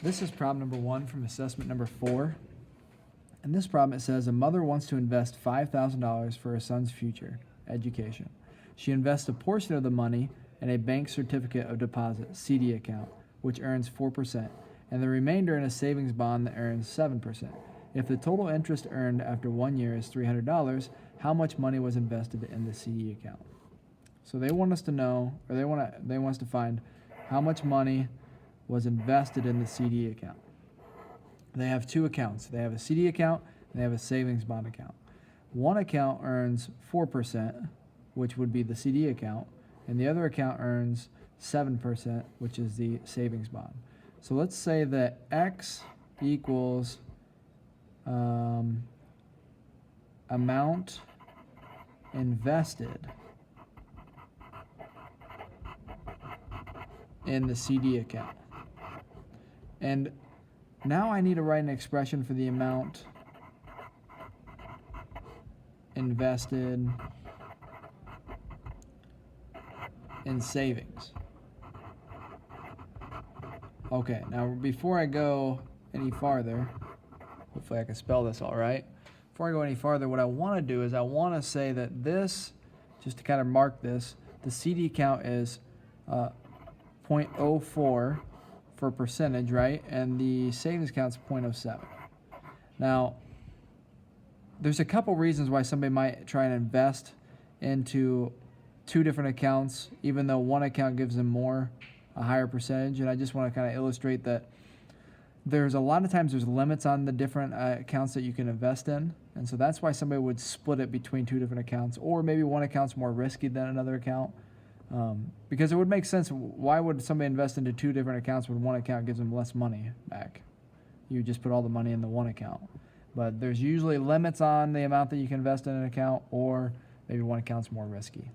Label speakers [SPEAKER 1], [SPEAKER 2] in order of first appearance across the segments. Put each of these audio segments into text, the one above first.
[SPEAKER 1] This is problem number 1 from assessment number 4. In this problem, it says a mother wants to invest $5,000 for her son's future education. She invests a portion of the money in a bank certificate of deposit (CD) account, which earns 4%, and the remainder in a savings bond that earns 7%. If the total interest earned after 1 year is $300, how much money was invested in the CD account? So they want us to know, or they want us to find how much money was invested in the CD account. They have two accounts. They have a CD account and they have a savings bond account. One account earns 4%, which would be the CD account, and the other account earns 7%, which is the savings bond. So let's say that X equals amount invested in the CD account. And now I need to write an expression for the amount invested in savings. Okay, now before I go any farther, hopefully I can spell this all right. Before I go any farther, what I want to do is I want to say that this, just to kind of mark this, the CD account is 0.04 for percentage, right? And the savings account's 0.07. Now, there's a couple reasons why somebody might try and invest into two different accounts, even though one account gives them a higher percentage. And I just want to kind of illustrate that there's a lot of times there's limits on the different accounts that you can invest in. And so that's why somebody would split it between two different accounts, or maybe one account's more risky than another account. Because it would make sense. Why would somebody invest into two different accounts when one account gives them less money back? You just put all the money in the one account. But there's usually limits on the amount that you can invest in an account, or maybe one account's more risky.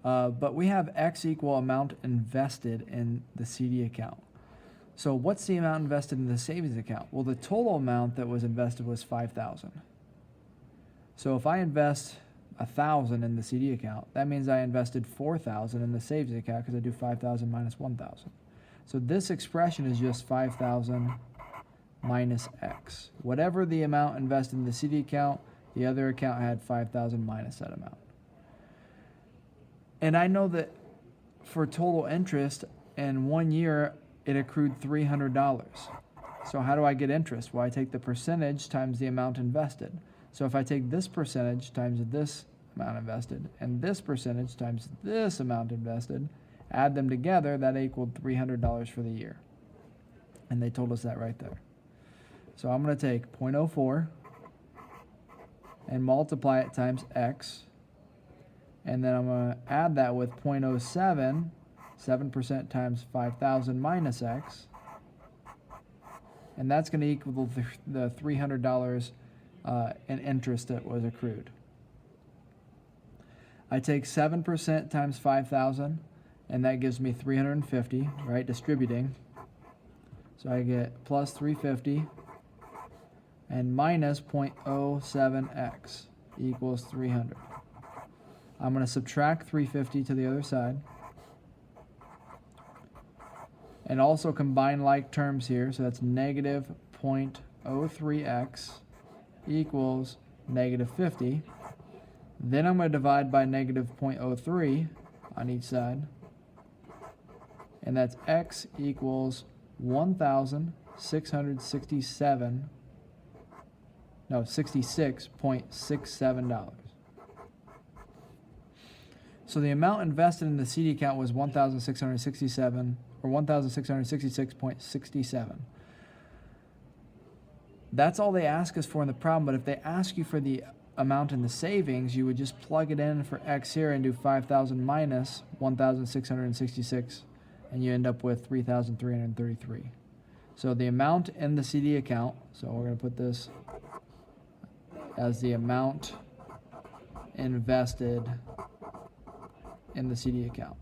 [SPEAKER 1] But we have X equal amount invested in the CD account. So what's the amount invested in the savings account? Well, the total amount that was invested was $5,000. So if I invest $1,000 in the CD account, that means I invested $4,000 in the savings account, because I do 5,000 minus 1,000. So this expression is just 5,000 minus X. Whatever the amount invested in the CD account, the other account had 5,000 minus that amount. And I know that for total interest in 1 year, it accrued $300. So how do I get interest? Well, I take the percentage times the amount invested. So if I take this percentage times this amount invested, and this percentage times this amount invested, add them together, that equaled $300 for the year. And they told us that right there. So I'm going to take 0.04 and multiply it times X. And then I'm going to add that with 0.07, 7% times 5,000 minus X. And that's going to equal the $300 in interest that was accrued. I take 7% times 5,000, and that gives me 350, right, distributing. So I get plus 350 and minus 0.07x equals 300. I'm going to subtract 350 to the other side. And also combine like terms here, so that's negative 0.03x equals negative 50. Then I'm going to divide by negative 0.03 on each side. And that's x equals $66.67. So the amount invested in the CD account was $1,667, or $1,666.67. That's all they ask us for in the problem, but if they ask you for the amount in the savings, you would just plug it in for X here and do 5,000 minus 1,666, and you end up with 3,333. So the amount in the CD account, so we're going to put this as the amount invested in the CD account.